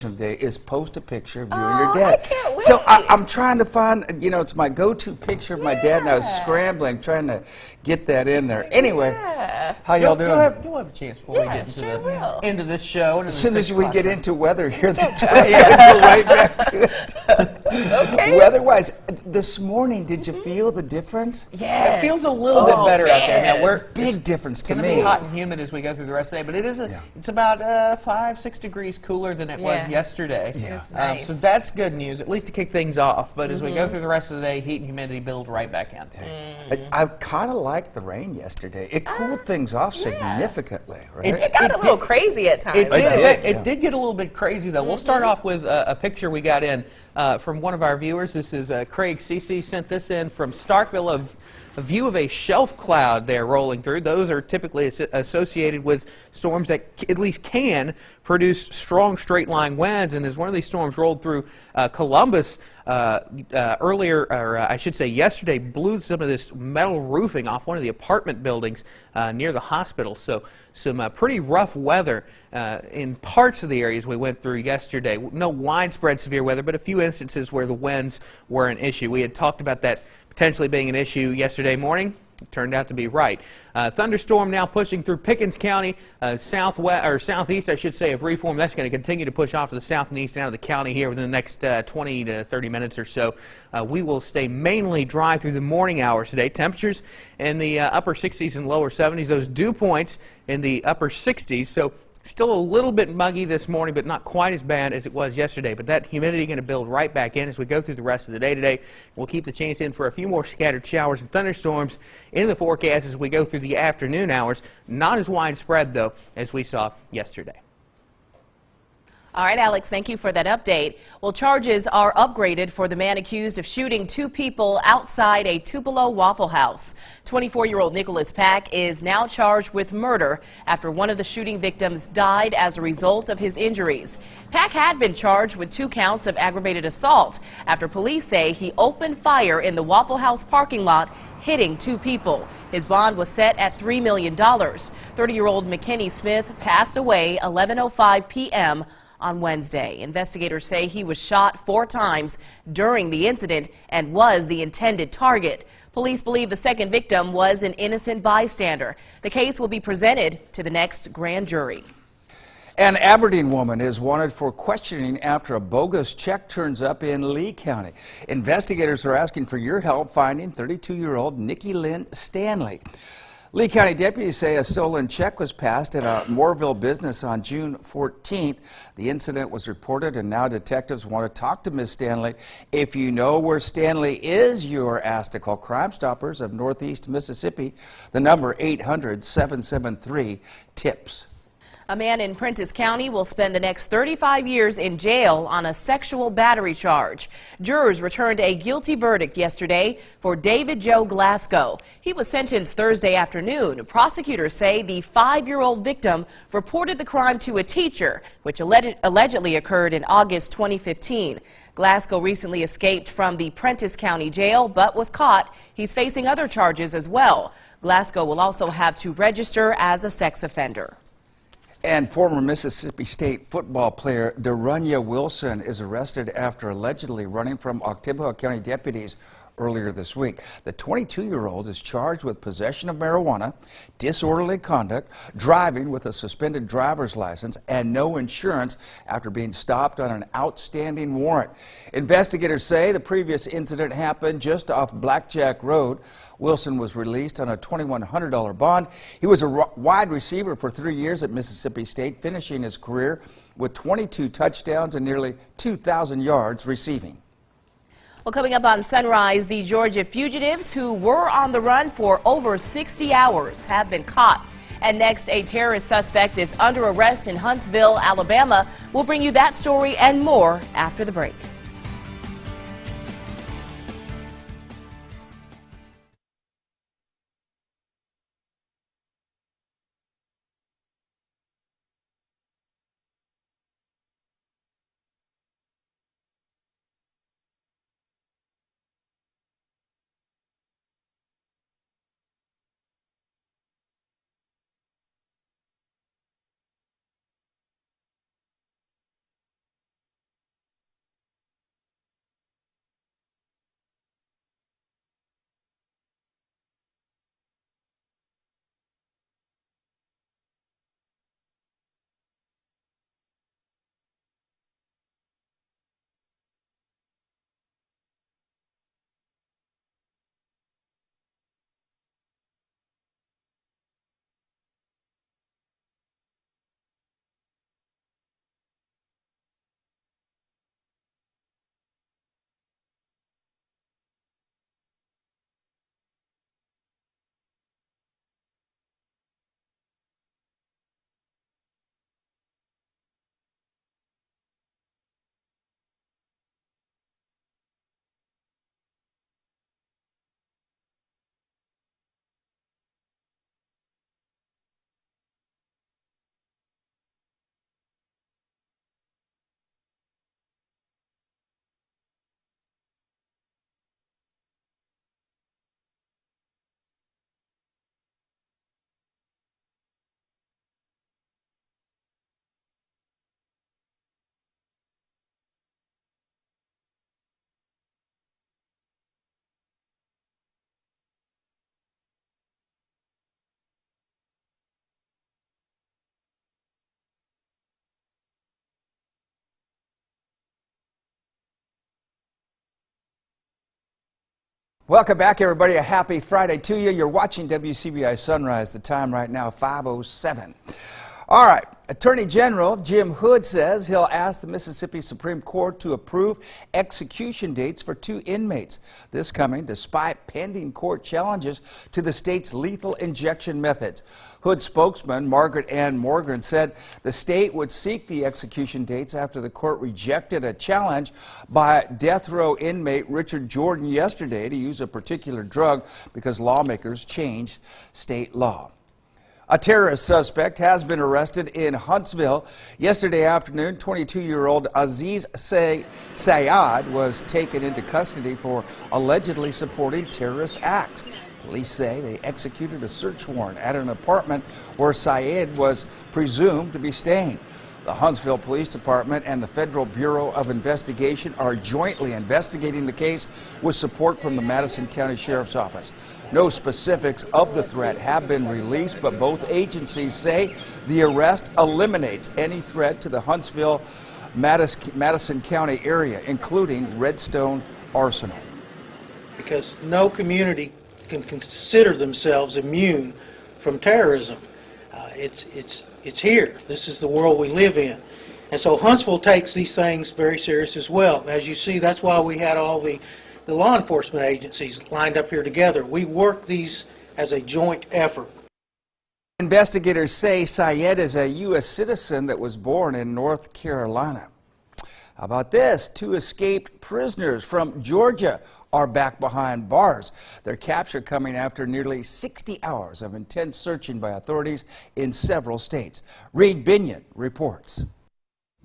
Day is post a picture of you and your dad. I can't wait. So I'm trying to find, it's my go-to picture of my dad, and I was scrambling trying to get that in there. Anyway, how y'all doing? You'll have a chance before we get into this show. And as soon as we get into weather here, that's when I go right back to it. Okay. Weather-wise, this morning, did you feel the difference? Yes. It feels a little bit better out there. Now we're Big difference to It's me. going to be hot and humid as we go through the rest of the day, but it is it's about 5-6 degrees cooler than it was yesterday. Yeah. Nice. So that's good news, at least to kick things off. But as we go through the rest of the day, heat and humidity build right back in. I kind of liked the rain yesterday. It cooled things off significantly, right? It got a little crazy at times. It did get a little bit crazy, though. We'll start off with a picture we got in from one of our viewers. This is Craig CC sent this in from Starkville of a view of a shelf cloud there rolling through. Those are typically associated with storms that at least can produce strong straight-line winds. And as one of these storms rolled through Columbus earlier, or I should say yesterday, blew some of this metal roofing off one of the apartment buildings near the hospital. So some pretty rough weather in parts of the areas we went through yesterday. No widespread severe weather, but a few instances where the winds were an issue. We had talked about that potentially being an issue yesterday morning. It turned out to be right. Thunderstorm now pushing through Pickens County, southeast, I should say, of Reform. That's going to continue to push off to the south and east out of the county here within the next 20 to 30 minutes or so. We will stay mainly dry through the morning hours today. Temperatures in the upper 60s and lower 70s. Those dew points in the upper 60s. So still a little bit muggy this morning, but not quite as bad as it was yesterday. But that humidity going to build right back in as we go through the rest of the day today. We'll keep the chance in for a few more scattered showers and thunderstorms in the forecast as we go through the afternoon hours. Not as widespread, though, as we saw yesterday. All right, Alex, thank you for that update. Well, charges are upgraded for the man accused of shooting 2 people outside a Tupelo Waffle House. 24-year-old Nicholas Pack is now charged with murder after one of the shooting victims died as a result of his injuries. Pack had been charged with 2 counts of aggravated assault after police say he opened fire in the Waffle House parking lot, hitting 2 people. His bond was set at $3 million. 30-year-old McKinney Smith passed away 11:05 p.m. on Wednesday. Investigators say he was shot 4 times during the incident and was the intended target. Police believe the second victim was an innocent bystander. The case will be presented to the next grand jury. An Aberdeen woman is wanted for questioning after a bogus check turns up in Lee County. Investigators are asking for your help finding 32-year-old Nikki Lynn Stanley. Lee County deputies say a stolen check was passed at a Moorville business on June 14th. The incident was reported, and now detectives want to talk to Ms. Stanley. If you know where Stanley is, you are asked to call Crime Stoppers of Northeast Mississippi. The number 800-773-TIPS. A man in Prentiss County will spend the next 35 years in jail on a sexual battery charge. Jurors returned a guilty verdict yesterday for David Joe Glasgow. He was sentenced Thursday afternoon. Prosecutors say the 5-year-old victim reported the crime to a teacher, which allegedly occurred in August 2015. Glasgow recently escaped from the Prentiss County jail, but was caught. He's facing other charges as well. Glasgow will also have to register as a sex offender. And former Mississippi State football player Derunya Wilson is arrested after allegedly running from Oktibbeha County deputies earlier this week. The 22-year-old is charged with possession of marijuana, disorderly conduct, driving with a suspended driver's license, and no insurance after being stopped on an outstanding warrant. Investigators say the previous incident happened just off Blackjack Road. Wilson was released on a $2,100 bond. He was a wide receiver for 3 years at Mississippi State, finishing his career with 22 touchdowns and nearly 2,000 yards receiving. Well, coming up on Sunrise, the Georgia fugitives who were on the run for over 60 hours have been caught. And next, a terrorist suspect is under arrest in Huntsville, Alabama. We'll bring you that story and more after the break. Welcome back, everybody. A happy Friday to you. You're watching WCBI Sunrise. The time right now, 5:07. All right. Attorney General Jim Hood says he'll ask the Mississippi Supreme Court to approve execution dates for 2 inmates. This coming despite pending court challenges to the state's lethal injection methods. Hood spokesman Margaret Ann Morgan said the state would seek the execution dates after the court rejected a challenge by death row inmate Richard Jordan yesterday to use a particular drug because lawmakers changed state law. A terrorist suspect has been arrested in Huntsville. Yesterday afternoon, 22-year-old Aziz Sayad was taken into custody for allegedly supporting terrorist acts. Police say they executed a search warrant at an apartment where Sayed was presumed to be staying. The Huntsville Police Department and the Federal Bureau of Investigation are jointly investigating the case with support from the Madison County Sheriff's Office. No specifics of the threat have been released, but both agencies say the arrest eliminates any threat to the Huntsville, Madison County area, including Redstone Arsenal. Because no community can consider themselves immune from terrorism. It's here. This is the world we live in. And so Huntsville takes these things very serious as well. As you see, that's why we had all the law enforcement agencies lined up here together. We work these as a joint effort. Investigators say Sayed is a U.S. citizen that was born in North Carolina. How about this? 2 escaped prisoners from Georgia are back behind bars. Their capture coming after nearly 60 hours of intense searching by authorities in several states. Reed Binion reports.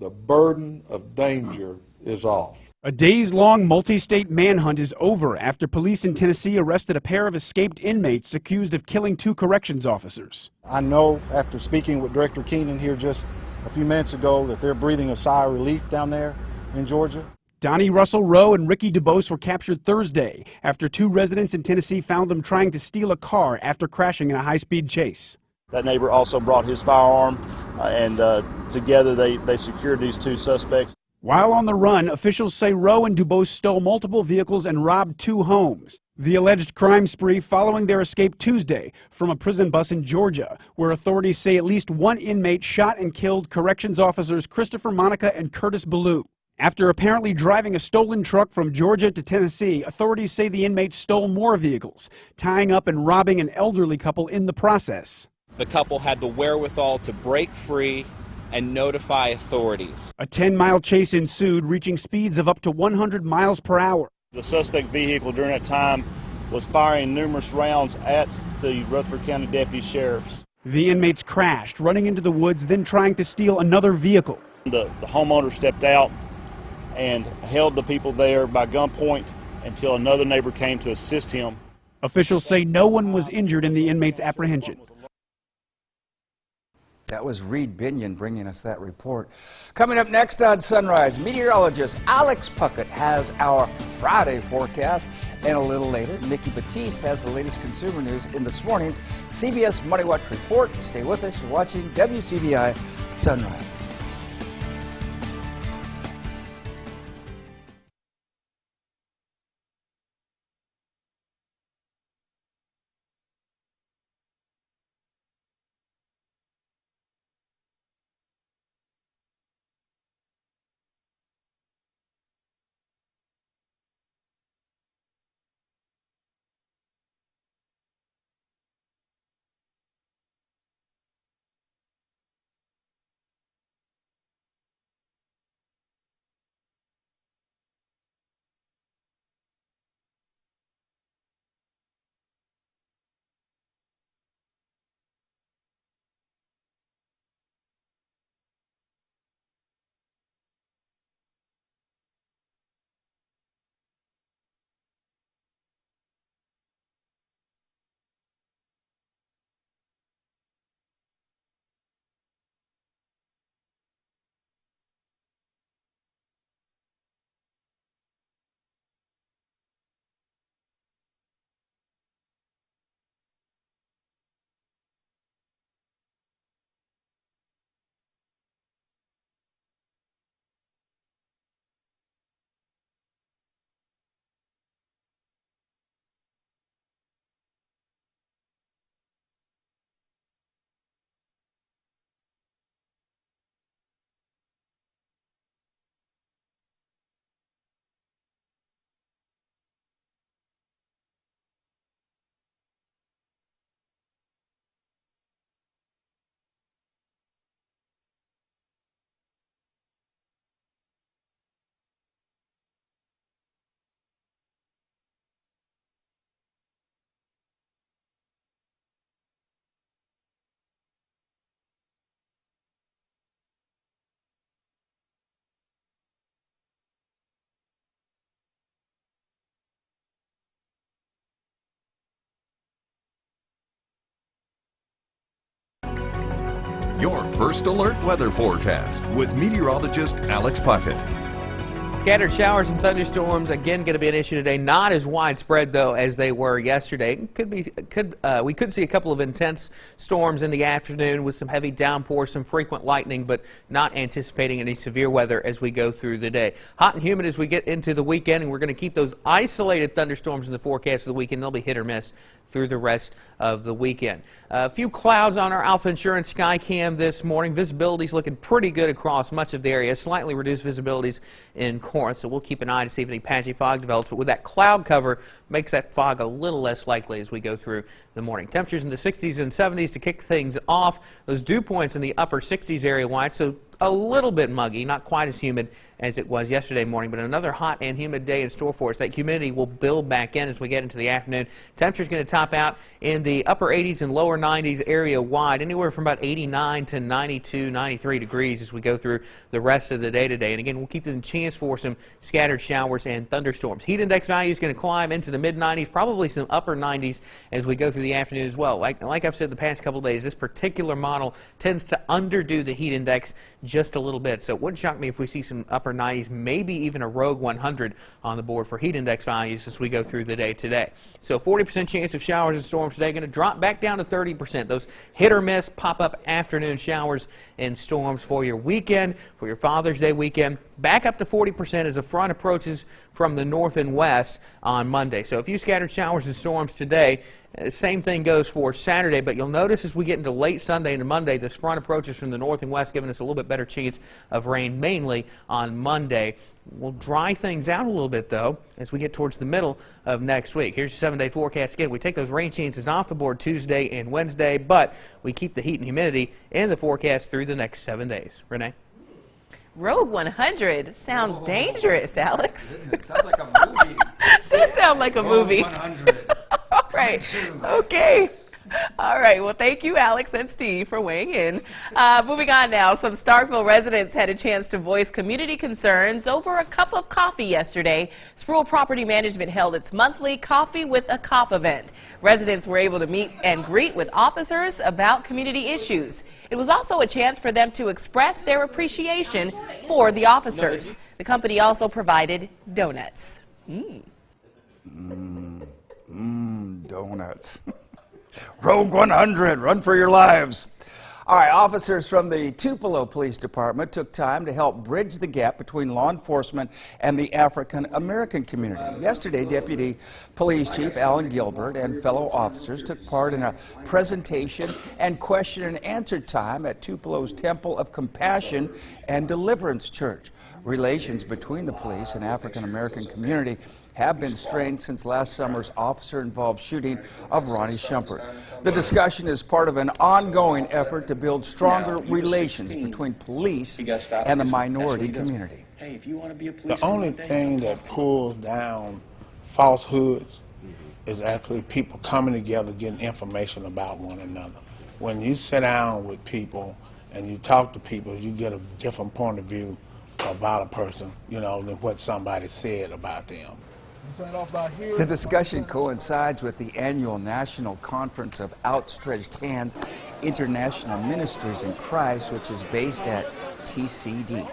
The burden of danger is off. A days-long multi-state manhunt is over after police in Tennessee arrested a pair of escaped inmates accused of killing 2 corrections officers. I know after speaking with Director Keenan here just a few minutes ago that they're breathing a sigh of relief down there in Georgia. Donnie Russell Rowe and Ricky DuBose were captured Thursday after 2 residents in Tennessee found them trying to steal a car after crashing in a high-speed chase. That neighbor also brought his firearm, and together they secured these 2 suspects. While on the run, officials say Rowe and DuBose stole multiple vehicles and robbed 2 homes. The alleged crime spree following their escape Tuesday from a prison bus in Georgia, where authorities say at least 1 inmate shot and killed corrections officers Christopher Monica and Curtis Ballou. After apparently driving a stolen truck from Georgia to Tennessee, authorities say the inmates stole more vehicles, tying up and robbing an elderly couple in the process. The couple had the wherewithal to break free and notify authorities. A 10-mile chase ensued, reaching speeds of up to 100 miles per hour. The suspect vehicle during that time was firing numerous rounds at the Rutherford County Deputy Sheriffs. The inmates crashed, running into the woods, then trying to steal another vehicle. The homeowner stepped out and held the people there by gunpoint until another neighbor came to assist him. Officials say no one was injured in the inmates' apprehension. That was Reed Binion bringing us that report. Coming up next on Sunrise, meteorologist Alex Puckett has our Friday forecast. And a little later, Nikki Batiste has the latest consumer news in this morning's CBS Money Watch report. Stay with us. You're watching WCBI Sunrise. Your first alert weather forecast with meteorologist Alex Puckett. Scattered showers and thunderstorms again going to be an issue today. Not as widespread though as they were yesterday. We could see a couple of intense storms in the afternoon with some heavy downpours, some frequent lightning, but not anticipating any severe weather as we go through the day. Hot and humid as we get into the weekend, and we're going to keep those isolated thunderstorms in the forecast for the weekend. They'll be hit or miss through the rest of the weekend. A few clouds on our Alpha Insurance sky cam this morning. Visibility's looking pretty good across much of the area. Slightly reduced visibilities in Corinth, so we'll keep an eye to see if any patchy fog develops. But with that cloud cover, makes that fog a little less likely as we go through the morning. Temperatures in the 60s and 70s to kick things off. Those dew points in the upper 60s area-wide, so a little bit muggy, not quite as humid as it was yesterday morning, but another hot and humid day in store for us. That humidity will build back in as we get into the afternoon. Temperature's going to top out in the upper 80s and lower 90s area-wide, anywhere from about 89 to 92, 93 degrees as we go through the rest of the day today. And again, we'll keep the chance for some scattered showers and thunderstorms. Heat index value is going to climb into the mid-90s, probably some upper 90s as we go through the afternoon as well. Like I've said the past couple of days, this particular model tends to underdo the heat index just a little bit, so it wouldn't shock me if we see some upper 90s, maybe even a rogue 100 on the board for heat index values as we go through the day today. So 40% chance of showers and storms today, going to drop back down to 30%. Those hit or miss pop-up afternoon showers and storms for your weekend, for your Father's Day weekend, back up to 40% as a front approaches from the north and west on Monday. So a few scattered showers and storms today. Same thing goes for Saturday, but you'll notice as we get into late Sunday into Monday, this front approaches from the north and west, giving us a little bit better chance of rain, mainly on Monday. We'll dry things out a little bit, though, as we get towards the middle of next week. Here's your 7-day forecast. Again, we take those rain chances off the board Tuesday and Wednesday, but we keep the heat and humidity in the forecast through the next 7 days. Renee? Rogue 100 sounds dangerous, Alex. It sounds like a movie. Does sound like a movie. 100. All right. Okay. All right. Well, thank you, Alex and Steve, for weighing in. Moving on now, some Starkville residents had a chance to voice community concerns over a cup of coffee yesterday. Sproul Property Management held its monthly Coffee with a Cop event. Residents were able to meet and greet with officers about community issues. It was also a chance for them to express their appreciation for the officers. The company also provided donuts. Donuts. Rogue 100, run for your lives. All right, officers from the Tupelo Police Department took time to help bridge the gap between law enforcement and the African American community. Yesterday, Deputy Police Chief Alan Gilbert and fellow officers took part in a presentation and question and answer time at Tupelo's Temple of Compassion and Deliverance Church. Relations between the police and African American community have been strained since last summer's officer-involved shooting of Ronnie Shumpert. The discussion is part of an ongoing effort to build stronger relations between police and the minority community. The only thing that pulls down falsehoods is actually people coming together getting information about one another. When you sit down with people and you talk to people, you get a different point of view about a person, than what somebody said about them. The discussion coincides with the annual National Conference of Outstretched Hands International Ministries in Christ, which is based at TCD.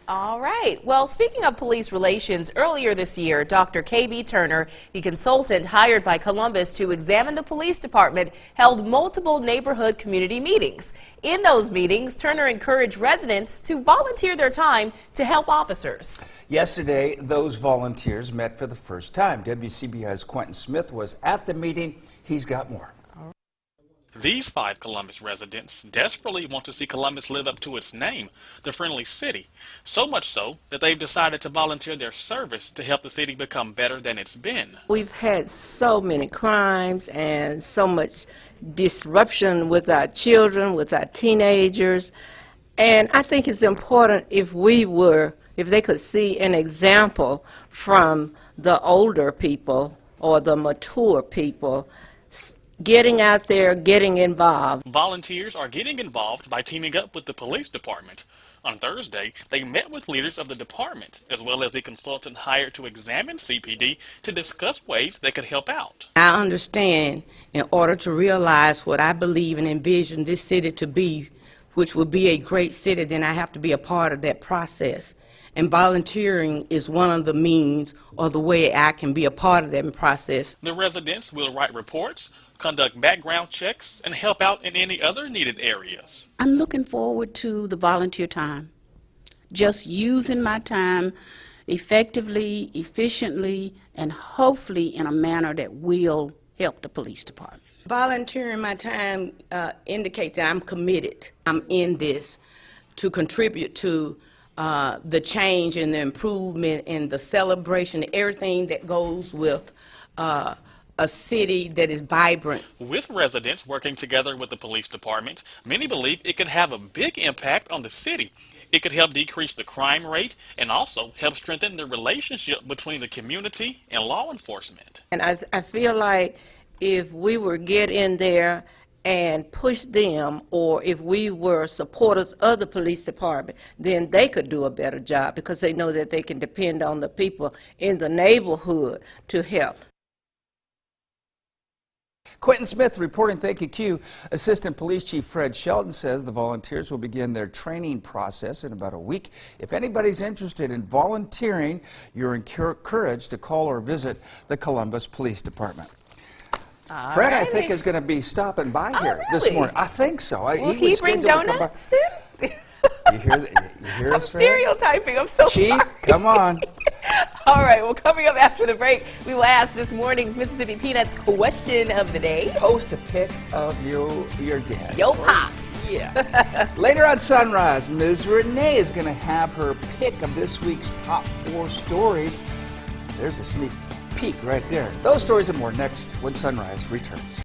All right. Well, speaking of police relations, earlier this year, Dr. K.B. Turner, the consultant hired by Columbus to examine the police department, held multiple neighborhood community meetings. In those meetings, Turner encouraged residents to volunteer their time to help officers. Yesterday, those volunteers met for the first time. WCBI's Quentin Smith was at the meeting. He's got more. These 5 Columbus residents desperately want to see Columbus live up to its name, the friendly city. So much so that they've decided to volunteer their service to help the city become better than it's been. We've had so many crimes and so much disruption with our children, with our teenagers. And I think it's important if they could see an example from the older people or the mature people getting out there, getting involved. Volunteers are getting involved by teaming up with the police department. On Thursday, they met with leaders of the department, as well as the consultant hired to examine CPD to discuss ways they could help out. I understand, in order to realize what I believe and envision this city to be, which would be a great city, then I have to be a part of that process. And volunteering is one of the means or the way I can be a part of that process. The residents will write reports, conduct background checks, and help out in any other needed areas. I'm looking forward to the volunteer time. Just using my time effectively, efficiently, and hopefully in a manner that will help the police department. Volunteering my time indicates that I'm committed. I'm in this to contribute to the change and the improvement and the celebration, everything that goes with a city that is vibrant. With residents working together with the police department, many believe it could have a big impact on the city. It could help decrease the crime rate and also help strengthen the relationship between the community and law enforcement. And I feel like if we were get in there and push them, or if we were supporters of the police department, then they could do a better job because they know that they can depend on the people in the neighborhood to help. Quentin Smith reporting. Thank you, Q. Assistant Police Chief Fred Shelton says the volunteers will begin their training process in about a week. If anybody's interested in volunteering, you're encouraged to call or visit the Columbus Police Department. Fred, I think, is going to be stopping by here this morning. I think so. Will he bring donuts? You hear us, Fred? Stereotyping. I'm so Chief, sorry. come on. All right, well, coming up after the break, we will ask this morning's Mississippi Peanuts question of the day. Post a pic of your dad. Yo pops. Yeah. Later on Sunrise, Ms. Renae is going to have her pick of this week's top 4 stories. There's a sneak peek right there. Those stories and more next when Sunrise returns.